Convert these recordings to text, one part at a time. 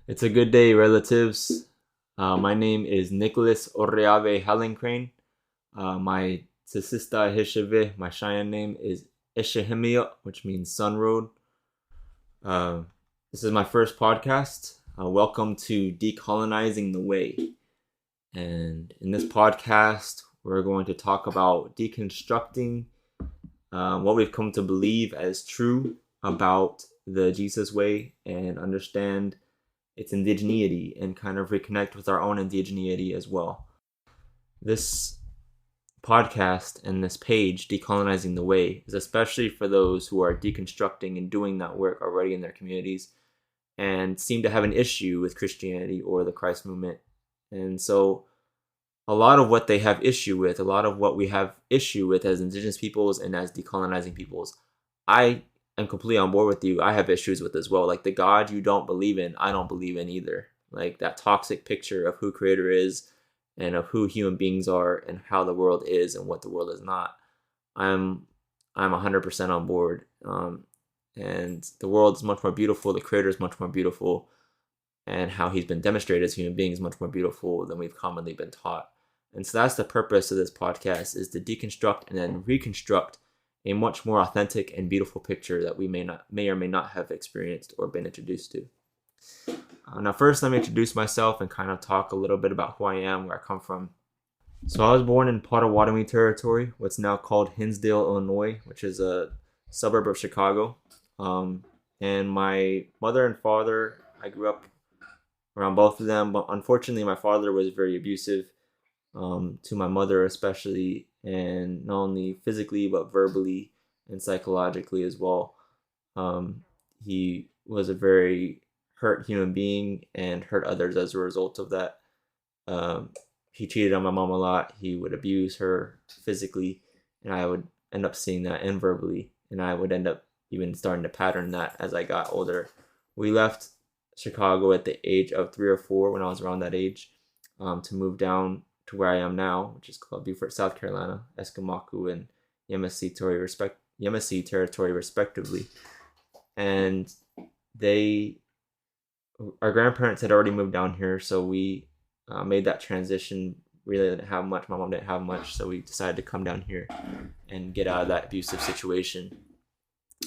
It's a good day, relatives. My name is Nicholas Orreave Hallencrane. My Sisista Hishave, my Cheyenne name is Ishahimia, which means Sun Road. Uh, this is my first podcast. Welcome to Decolonizing the Way. And in this podcast, we're going to talk about deconstructing what we've come to believe as true about the Jesus way and understand its indigeneity and kind of reconnect with our own indigeneity as well. This podcast and this page, Decolonizing the Way, is especially for those who are deconstructing and doing that work already in their communities and seem to have an issue with Christianity or the Christ movement. And so a lot of what they have issue with, a lot of what we have issue with as indigenous peoples and as decolonizing peoples, I am completely on board with you. I have issues with as well. Like the God you don't believe in, I don't believe in either. Like that toxic picture of who Creator is and of who human beings are and how the world is and what the world is not. I'm 100% on board. And the world is much more beautiful. The Creator is much more beautiful, and how He's been demonstrated as human beings is much more beautiful than we've commonly been taught. And so that's the purpose of this podcast, is to deconstruct and then reconstruct a much more authentic and beautiful picture that we may or may not have experienced or been introduced to. Now, first, let me introduce myself and kind of talk a little bit about who I am, where I come from. So I was born in Potawatomi Territory, what's now called Hinsdale, Illinois, which is a suburb of Chicago. And my mother and father, I grew up around both of them, but unfortunately my father was very abusive to my mother especially, and not only physically but verbally and psychologically as well. He was a very hurt human being and hurt others as a result of that. He cheated on my mom a lot. He would abuse her physically, and I would end up seeing that, and verbally, and I would end up even starting to pattern that as I got older. We left Chicago at the age of 3 or 4, when I was around that age, to move down to where I am now, which is called Beaufort, South Carolina, Escamaku and Yemassee Territory respectively. And our grandparents had already moved down here, so we made that transition. Really didn't have much. My mom didn't have much, so we decided to come down here and get out of that abusive situation.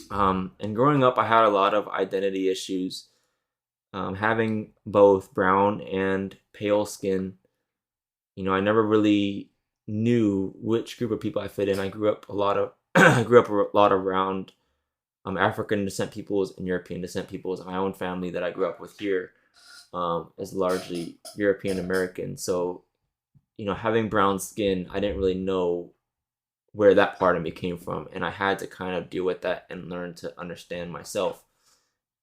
And growing up, I had a lot of identity issues. Having both brown and pale skin, I never really knew which group of people I fit in. I grew up a lot around African descent peoples and European descent peoples. My own family that I grew up with here is largely European American. So, having brown skin, I didn't really know where that part of me came from, and I had to kind of deal with that and learn to understand myself.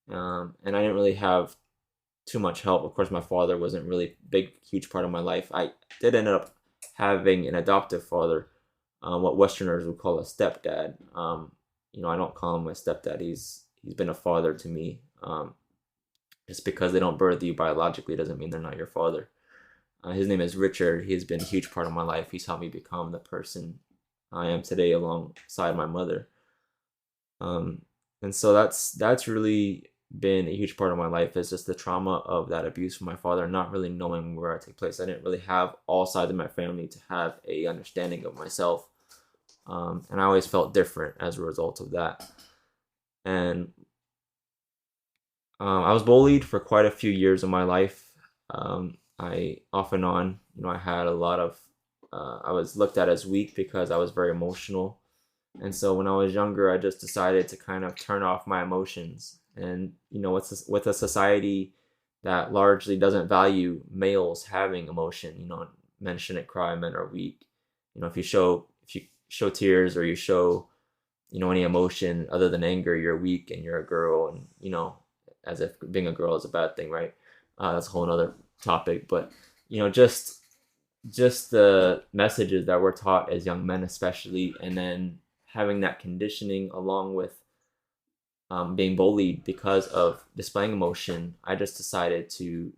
And I didn't really have too much help. Of course, my father wasn't really a big, huge part of my life. I did end up having an adoptive father, what Westerners would call a stepdad. I don't call him my stepdad. He's been a father to me. Just because they don't birth you biologically doesn't mean they're not your father. His name is Richard. He's been a huge part of my life. He's helped me become the person I am today alongside my mother. And so that's really been a huge part of my life, is just the trauma of that abuse from my father, not really knowing where it took place. I didn't really have all sides of my family to have a understanding of myself. And I always felt different as a result of that. And I was bullied for quite a few years of my life. I off and on, I had a lot of, I was looked at as weak because I was very emotional. And so when I was younger, I just decided to kind of turn off my emotions. And, with a society that largely doesn't value males having emotion, men shouldn't cry, men are weak. If you show tears, or you show, any emotion other than anger, you're weak and you're a girl. And, as if being a girl is a bad thing, right? That's a whole other topic. But, just the messages that we're taught as young men, especially, and then having that conditioning along with being bullied because of displaying emotion, I just decided to,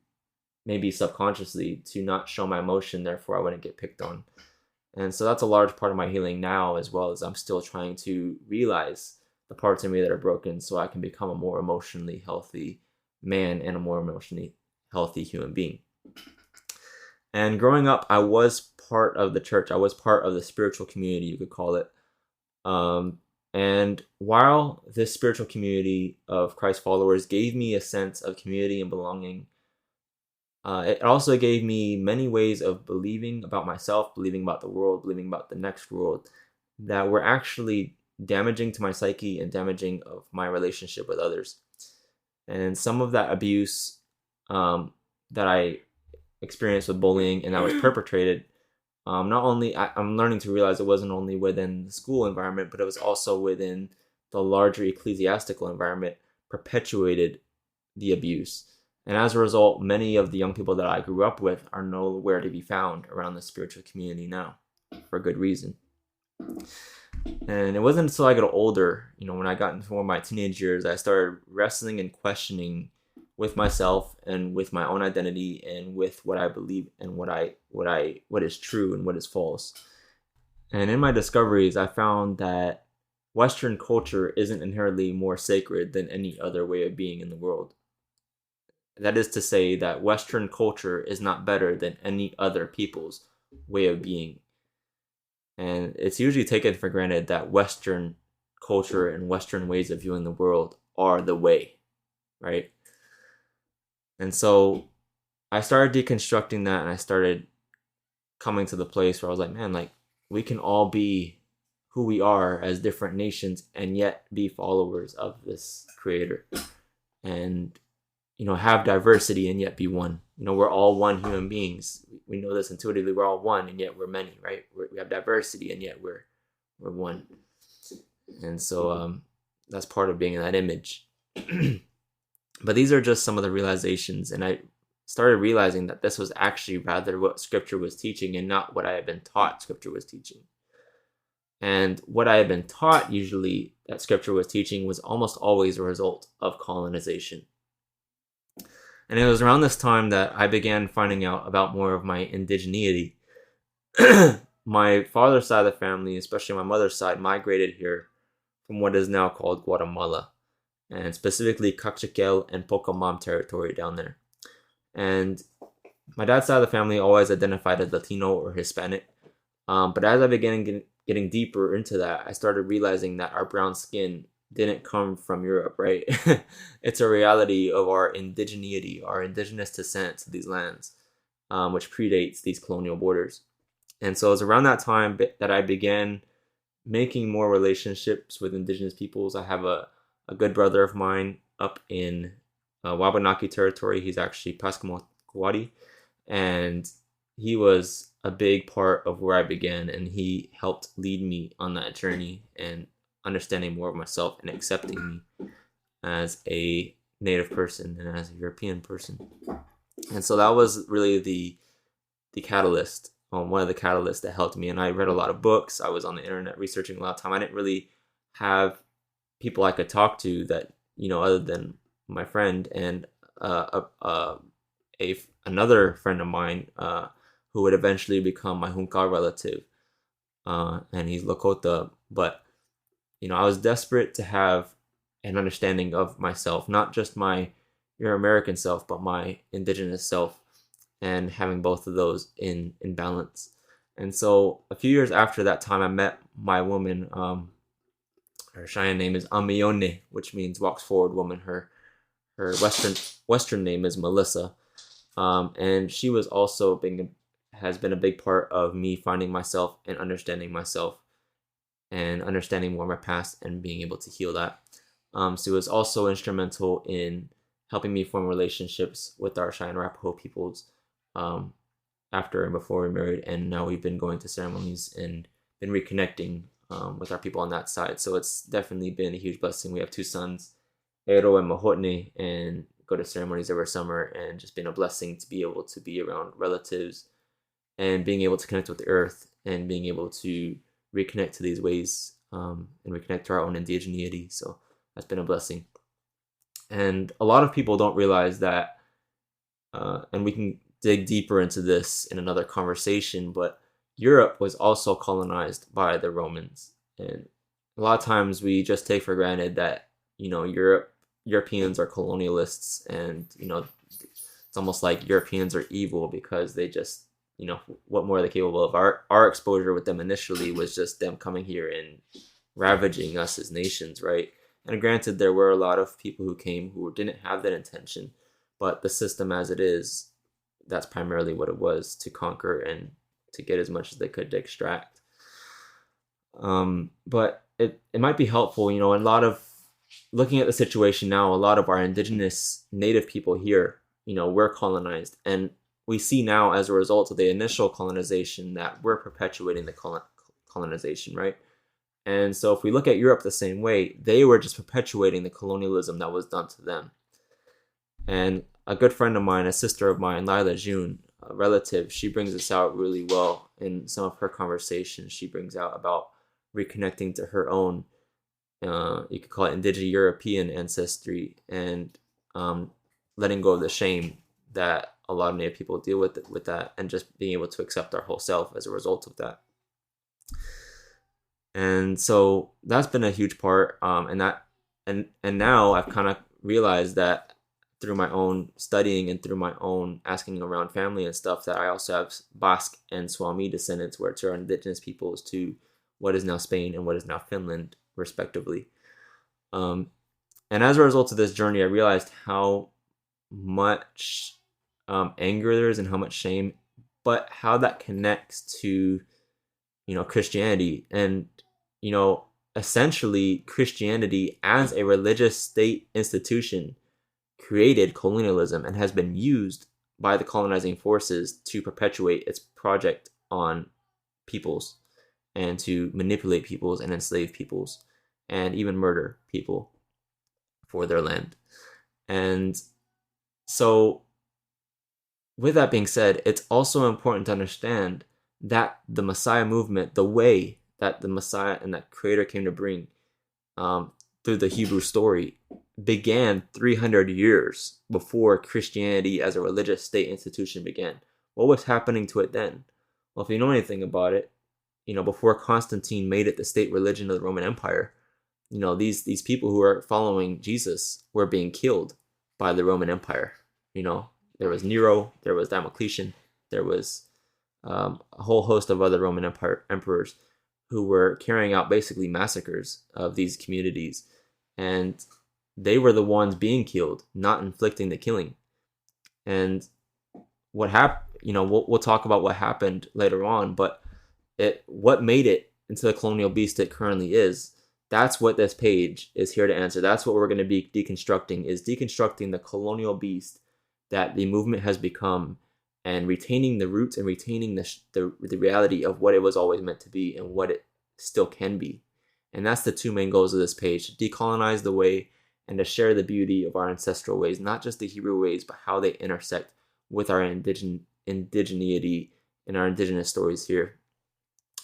maybe subconsciously, to not show my emotion, therefore I wouldn't get picked on. And so that's a large part of my healing now, as well as I'm still trying to realize the parts of me that are broken so I can become a more emotionally healthy man and a more emotionally healthy human being. And growing up, I was part of the church. I was part of the spiritual community, you could call it. And while this spiritual community of Christ followers gave me a sense of community and belonging, it also gave me many ways of believing about myself, believing about the world, believing about the next world that were actually damaging to my psyche and damaging of my relationship with others. And some of that abuse that I experienced with bullying and that was perpetrated, not only I'm learning to realize it wasn't only within the school environment, but it was also within the larger ecclesiastical environment, perpetuated the abuse. And as a result, many of the young people that I grew up with are nowhere to be found around the spiritual community now, for good reason. And it wasn't until I got older, when I got into more of my teenage years, I started wrestling and questioning with myself and with my own identity and with what I believe and what is true and what is false. And in my discoveries, I found that Western culture isn't inherently more sacred than any other way of being in the world. That is to say that Western culture is not better than any other people's way of being. And it's usually taken for granted that Western culture and Western ways of viewing the world are the way, right? And so I started deconstructing that, and I started coming to the place where I was like, man, like, we can all be who we are as different nations and yet be followers of this creator. And have diversity and yet be one. We're all one human beings. We know this intuitively. We're all one and yet we're many, right? We have diversity and yet we're one. And so that's part of being in that image. But these are just some of the realizations, and I started realizing that this was actually rather what Scripture was teaching and not what I had been taught Scripture was teaching. And what I had been taught usually that Scripture was teaching was almost always a result of colonization. And it was around this time that I began finding out about more of my indigeneity. My father's side of the family, especially my mother's side, migrated here from what is now called Guatemala, and specifically Cachiquel and Pocomam territory down there. And my dad's side of the family always identified as Latino or Hispanic. But as I began getting deeper into that, I started realizing that our brown skin didn't come from Europe, right? It's a reality of our indigeneity, our indigenous descent to these lands, which predates these colonial borders. And so it was around that time that I began making more relationships with indigenous peoples. I have a good brother of mine up in Wabanaki territory. He's actually Pascua-Coati, and he was a big part of where I began, and he helped lead me on that journey and understanding more of myself and accepting me as a Native person and as a European person. And so that was really the catalyst, one of the catalysts that helped me. And I read a lot of books. I was on the internet researching a lot of time. I didn't really have people I could talk to that, other than my friend and another friend of mine who would eventually become my Hunkar relative. And he's Lakota. But I was desperate to have an understanding of myself, not just my Euro-American self, but my indigenous self, and having both of those in balance. And so a few years after that time, I met my woman. Her Cheyenne name is Amione, which means walks forward woman. Her Western name is Melissa. And she was also has been a big part of me finding myself and understanding myself, and understanding more of my past and being able to heal that. So it was also instrumental in helping me form relationships with our Cheyenne Arapaho peoples after and before we married. And now we've been going to ceremonies and been reconnecting with our people on that side. So it's definitely been a huge blessing. We have 2 sons, Ero and Mahotne, and go to ceremonies every summer, and just been a blessing to be able to be around relatives and being able to connect with the earth and being able to reconnect to these ways and reconnect to our own indigeneity. So that's been a blessing. And a lot of people don't realize that, and we can dig deeper into this in another conversation, but Europe was also colonized by the Romans. And a lot of times we just take for granted that, Europeans are colonialists, and, it's almost like Europeans are evil because they just, what more are they capable of? Our exposure with them initially was just them coming here and ravaging us as nations, right? And granted, there were a lot of people who came who didn't have that intention, but the system as it is, that's primarily what it was, to conquer and to get as much as they could to extract. But it might be helpful, a lot of looking at the situation now, a lot of our indigenous native people here, were colonized. And we see now as a result of the initial colonization that we're perpetuating the colonization, right? And so if we look at Europe the same way, they were just perpetuating the colonialism that was done to them. And a good friend of mine, a sister of mine, Lila June, a relative, she brings this out really well in some of her conversations. She brings out about reconnecting to her own, you could call it indigenous European ancestry, and letting go of the shame that a lot of Native people deal with that, and just being able to accept our whole self as a result of that. And so that's been a huge part. And now I've kind of realized that through my own studying and through my own asking around family and stuff, that I also have Basque and Swami descendants, which are indigenous peoples to what is now Spain and what is now Finland, respectively. And as a result of this journey, I realized how much anger there is and how much shame, but how that connects to, Christianity. And, essentially Christianity as a religious state institution created colonialism and has been used by the colonizing forces to perpetuate its project on peoples and to manipulate peoples and enslave peoples and even murder people for their land. And so with that being said, it's also important to understand that the Messiah movement, the way that the Messiah and that Creator came to bring through the Hebrew story, began 300 years before Christianity as a religious state institution began. What was happening to it then? Well, if you know anything about it, before Constantine made it the state religion of the Roman Empire, these people who are following Jesus were being killed by the Roman Empire. There was Nero, there was Diocletian, there was a whole host of other Roman Empire emperors who were carrying out basically massacres of these communities. And they were the ones being killed, not inflicting the killing. And what happened, we'll talk about what happened later on, but what made it into the colonial beast it currently is, that's what this page is here to answer. That's what we're going to be deconstructing, is deconstructing the colonial beast that the movement has become, and retaining the roots and retaining the reality of what it was always meant to be and what it still can be. And that's the two main goals of this page: to decolonize the way and to share the beauty of our ancestral ways, not just the Hebrew ways, but how they intersect with our indigeneity and our indigenous stories here.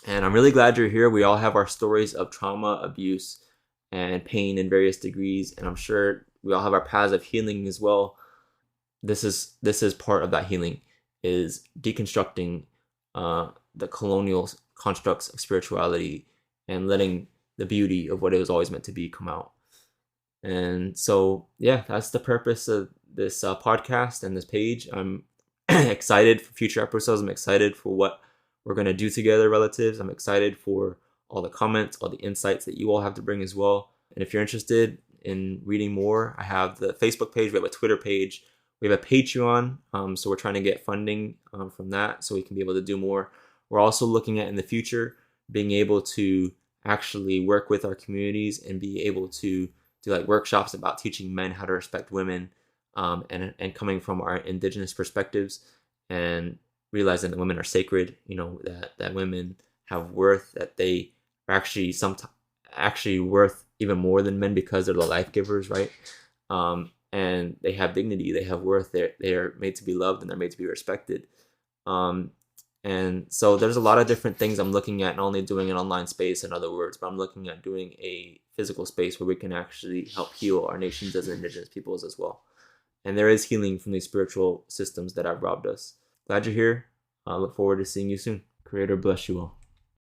And I'm really glad you're here. We all have our stories of trauma, abuse, and pain in various degrees, and I'm sure we all have our paths of healing as well. This is part of that healing, is deconstructing the colonial constructs of spirituality and letting the beauty of what it was always meant to be come out. And so, yeah, that's the purpose of this podcast and this page. I'm excited for future episodes. I'm excited for what we're going to do together, relatives. I'm excited for all the comments, all the insights that you all have to bring as well. And if you're interested in reading more, I have the Facebook page. We have a Twitter page. We have a Patreon. So we're trying to get funding from that so we can be able to do more. We're also looking at, in the future, being able to actually work with our communities and be able to do like workshops about teaching men how to respect women, and coming from our indigenous perspectives and realizing that women are sacred, that women have worth, that they are actually worth even more than men because they're the life givers, right? And they have dignity, they have worth, they are made to be loved and they're made to be respected. And so there's a lot of different things I'm looking at, not only doing an online space, in other words, but I'm looking at doing a physical space where we can actually help heal our nations as indigenous peoples as well. And there is healing from these spiritual systems that have robbed us. Glad you're here. I look forward to seeing you soon. Creator bless you all.